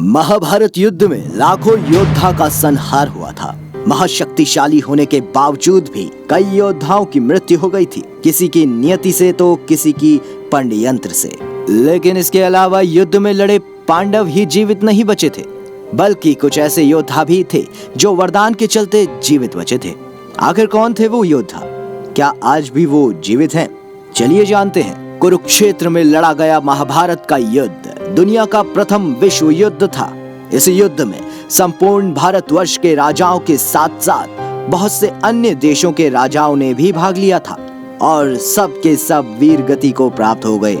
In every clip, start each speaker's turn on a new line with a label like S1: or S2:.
S1: महाभारत युद्ध में लाखों योद्धा का संहार हुआ था। महाशक्तिशाली होने के बावजूद भी कई योद्धाओं की मृत्यु हो गई थी, किसी की नियति से तो किसी की पंडयंत्र से। लेकिन इसके अलावा युद्ध में लड़े पांडव ही जीवित नहीं बचे थे, बल्कि कुछ ऐसे योद्धा भी थे जो वरदान के चलते जीवित बचे थे। आखिर कौन थे वो योद्धा? क्या आज भी वो जीवित हैं? चलिए जानते हैं। कुरुक्षेत्र में लड़ा गया महाभारत का युद्ध दुनिया का प्रथम विश्व युद्ध था। इस युद्ध में संपूर्ण भारतवर्ष के राजाओं के साथ साथ बहुत से अन्य देशों के राजाओं ने भी भाग लिया था और सब के सब वीर गति को प्राप्त हो गए।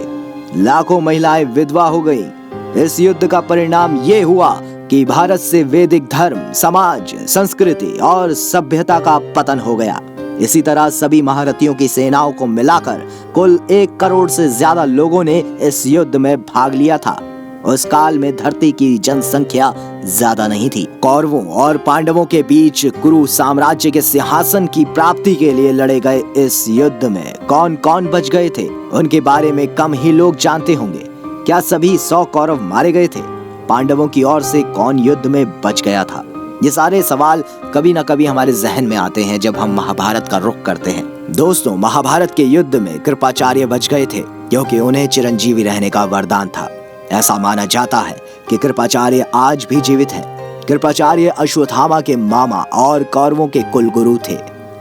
S1: लाखों महिलाएं विधवा हो गईं। इस युद्ध का परिणाम ये हुआ कि भारत से वैदिक धर्म, समाज, संस्कृति और सभ्यता का पतन हो गया। इसी तरह सभी महारथियों की सेनाओं को मिलाकर कुल 1 करोड़ से ज्यादा लोगों ने इस युद्ध में भाग लिया था। उस काल में धरती की जनसंख्या ज्यादा नहीं थी। कौरवों और पांडवों के बीच कुरु साम्राज्य के सिंहासन की प्राप्ति के लिए लड़े गए इस युद्ध में कौन कौन बच गए थे, उनके बारे में कम ही लोग जानते होंगे। क्या सभी 100 कौरव मारे गए थे? पांडवों की ओर से कौन युद्ध में बच गया था? ये सारे सवाल कभी न कभी हमारे जहन में आते हैं जब हम महाभारत का रुख करते हैं। दोस्तों, महाभारत के युद्ध में कृपाचार्य बच गए थे क्योंकि उन्हें चिरंजीवी रहने का वरदान था। ऐसा माना जाता है कि कृपाचार्य आज भी जीवित हैं। कृपाचार्य अश्वत्थामा के मामा और कौरवों के कुलगुरु थे।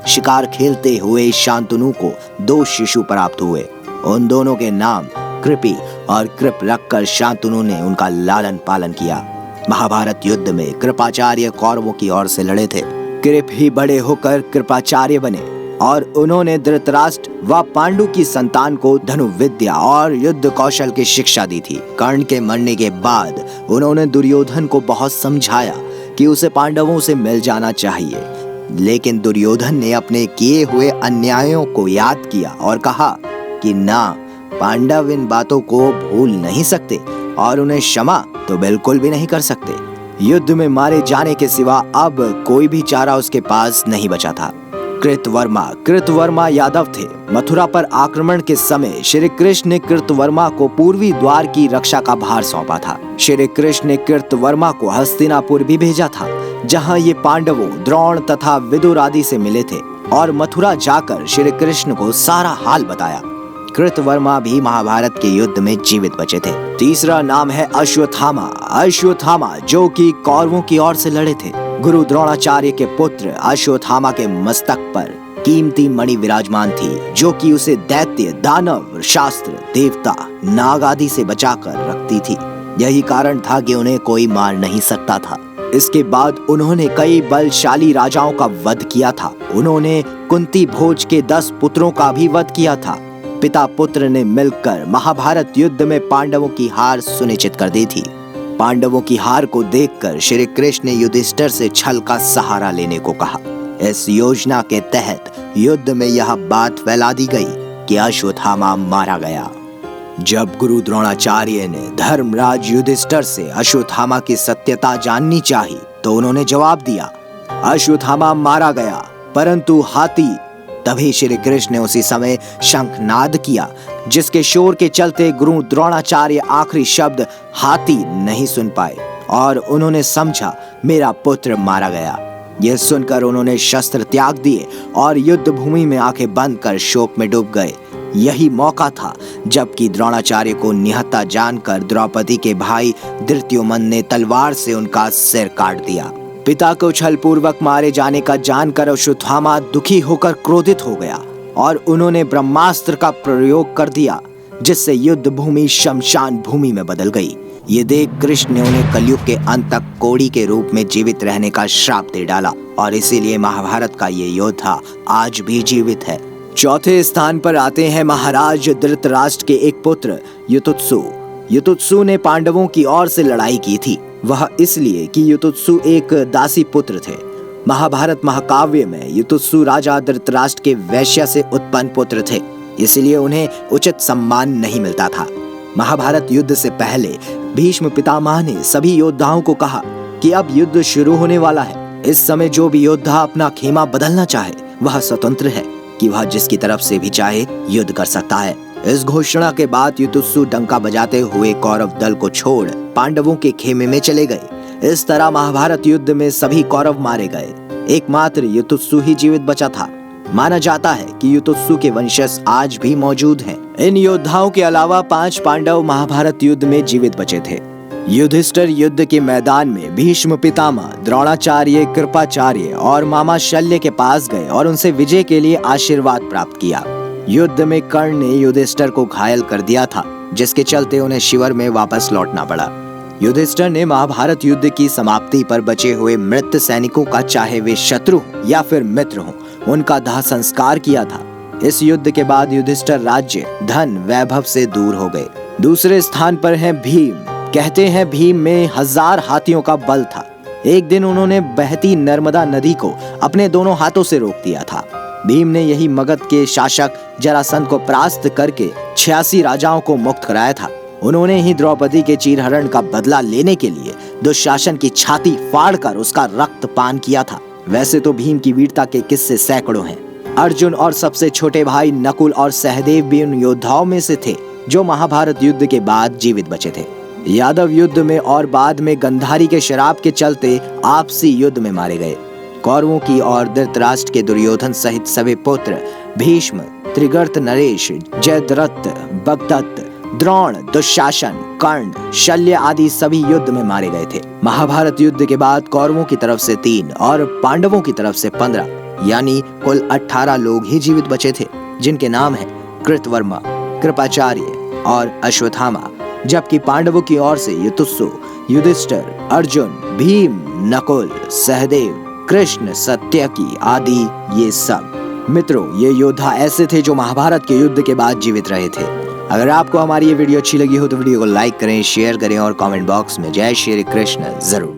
S1: शिकार खेलते हुए शांतनु को 2 शिशु प्राप्त हुए। उन दोनों के नाम कृपि और कृप रखकर शांतनु ने उनका लालन पालन किया। महाभारत युद्ध में कृपाचार्य कौरवों की ओर से लड़े थे। कृप ही बड़े होकर कृपाचार्य बने और उन्होंने धृतराष्ट्र व पांडु की संतान को धनुर्विद्या और युद्ध कौशल की शिक्षा दी थी। कर्ण के मरने के बाद उन्होंने दुर्योधन को बहुत समझाया कि उसे पांडवों से मिल जाना चाहिए, लेकिन दुर्योधन ने अपने किए हुए अन्यायों को याद किया और कहा कि ना, पांडव इन बातों को भूल नहीं सकते और उन्हें क्षमा तो बिल्कुल भी नहीं कर सकते। युद्ध में मारे जाने के सिवा अब कोई भी चारा उसके पास नहीं बचा था। कृतवर्मा यादव थे। मथुरा पर आक्रमण के समय श्री कृष्ण ने कृतवर्मा को पूर्वी द्वार की रक्षा का भार सौंपा था। श्री कृष्ण ने कृतवर्मा को हस्तिनापुर भी भेजा था, जहां ये पांडवों, द्रोण तथा विदुर आदि से मिले थे और मथुरा जाकर श्री कृष्ण को सारा हाल बताया। कृतवर्मा भी महाभारत के युद्ध में जीवित बचे थे। तीसरा नाम है अश्वत्थामा, जो कि कौरवों की ओर से लड़े थे। गुरु द्रोणाचार्य के पुत्र अश्वत्थामा के मस्तक पर कीमती मणि विराजमान थी, जो कि उसे दैत्य, दानव, शास्त्र, देवता, नाग आदि से बचाकर रखती थी। यही कारण था कि उन्हें कोई मार नहीं सकता था। इसके बाद उन्होंने कई बलशाली राजाओं का वध किया था। उन्होंने कुंती भोज के 10 पुत्रों का भी वध किया था। पिता पुत्र ने मिलकर महाभारत युद्ध में पांडवों की हार सुनिश्चित कर दी थी। पांडवों की हार को देखकर श्री कृष्ण ने युधिष्ठिर से छल का सहारा लेने को कहा। इस योजना के तहत युद्ध में यह बात फैला दी गई कि अश्वत्थामा मारा गया। जब गुरु द्रोणाचार्य ने धर्मराज युधिष्ठिर से अश्वत्थामा की सत्यता जाननी चाहिए तो उन्होंने जवाब दिया, अश्वत्थामा मारा गया, परंतु हाथी। तभी श्री कृष्ण ने उसी समय शंखनाद किया, जिसके शोर के चलते गुरु द्रोणाचार्य आखिरी शब्द हाथी नहीं सुन पाए और उन्होंने समझा मेरा पुत्र मारा गया। यह सुनकर उन्होंने शस्त्र त्याग दिए और युद्ध भूमि में आंखें बंद कर शोक में डूब गए। यही मौका था जबकि द्रोणाचार्य को निहत्था जानकर द्रौपदी के भाई धृत्युमन ने तलवार से उनका सिर काट दिया। पिता को छलपूर्वक मारे जाने का जानकर अश्वत्थामा दुखी होकर क्रोधित हो गया और उन्होंने ब्रह्मास्त्र का प्रयोग कर दिया, जिससे युद्ध भूमि शमशान भूमि में बदल गई। ये देख कृष्ण ने उन्हें कलयुग के अंत तक कोड़ी के रूप में जीवित रहने का श्राप दे डाला और इसीलिए महाभारत का ये योद्धा आज भी जीवित है। चौथे स्थान पर आते हैं महाराज धृतराष्ट्र के एक पुत्र युतुत्सु। युतुत्सु ने पांडवों की ओर से लड़ाई की थी। वह इसलिए कि युतुत्सु एक दासी पुत्र थे। महाभारत महाकाव्य में युतुत्सु राजा धृतराष्ट्र के वैश्य से उत्पन्न पुत्र थे, इसलिए उन्हें उचित सम्मान नहीं मिलता था। महाभारत युद्ध से पहले भीष्म पितामह ने सभी योद्धाओं को कहा कि अब युद्ध शुरू होने वाला है। इस समय जो भी योद्धा अपना खेमा बदलना चाहे वह स्वतंत्र है कि वह जिसकी तरफ से भी चाहे युद्ध कर सकता है। इस घोषणा के बाद युधिष्ठिर डंका बजाते हुए कौरव दल को छोड़ पांडवों के खेमे में चले गए। इस तरह महाभारत युद्ध में सभी कौरव मारे गए, एकमात्र युधिष्ठिर ही जीवित बचा था। माना जाता है कि युधिष्ठिर के वंशज आज भी मौजूद हैं। इन योद्धाओं के अलावा 5 पांडव महाभारत युद्ध में जीवित बचे थे। युधिष्ठिर युद्ध के मैदान में भीष्म पितामह, द्रोणाचार्य, कृपाचार्य और मामा शल्य के पास गए और उनसे विजय के लिए आशीर्वाद प्राप्त किया। युद्ध में कर्ण ने युधिष्ठिर को घायल कर दिया था, जिसके चलते उन्हें शिविर में वापस लौटना पड़ा। युधिष्ठिर ने महाभारत युद्ध की समाप्ति पर बचे हुए मृत सैनिकों का, चाहे वे शत्रु हो या फिर मित्र हो, उनका दाह संस्कार किया था। इस युद्ध के बाद युधिष्ठिर राज्य, धन, वैभव से दूर हो गए। दूसरे स्थान पर है भीम। कहते हैं भीम में 1000 हाथियों का बल था। एक दिन उन्होंने बहती नर्मदा नदी को अपने दोनों हाथों से रोक दिया था। भीम ने यही मगध के शासक जरासंध को परास्त करके 86 राजाओं को मुक्त कराया था। उन्होंने ही द्रौपदी के चीरहरण का बदला लेने के लिए दुशासन की छाती फाड़कर उसका रक्त पान किया था। वैसे तो भीम की वीरता के किस्से सैकड़ों हैं। अर्जुन और सबसे छोटे भाई नकुल और सहदेव भी उन योद्धाओं में से थे जो महाभारत युद्ध के बाद जीवित बचे थे। यादव युद्ध में और बाद में गंधारी के शराब के चलते आपसी युद्ध में मारे गए। कौरवों की ओर धृतराष्ट्र के दुर्योधन सहित सभी पुत्र भीष्म, त्रिगर्त नरेश, जयद्रथ, भगदत्त, द्रोण, दुशासन, कर्ण, शल्य आदि सभी युद्ध में मारे गए थे। महाभारत युद्ध के बाद कौरवों की तरफ से 3 और पांडवों की तरफ से 15 यानी कुल 18 लोग ही जीवित बचे थे, जिनके नाम हैं कृतवर्मा, कृपाचार्य और अश्वत्थामा। जबकि पांडवों की ओर से युधिष्ठिर, युधिष्ठिर, अर्जुन, भीम, नकुल, सहदेव, कृष्ण, सत्यकी आदि ये सब। मित्रों, ये योद्धा ऐसे थे जो महाभारत के युद्ध के बाद जीवित रहे थे। अगर आपको हमारी ये वीडियो अच्छी लगी हो तो वीडियो को लाइक करें, शेयर करें और कमेंट बॉक्स में जय श्री कृष्ण जरूर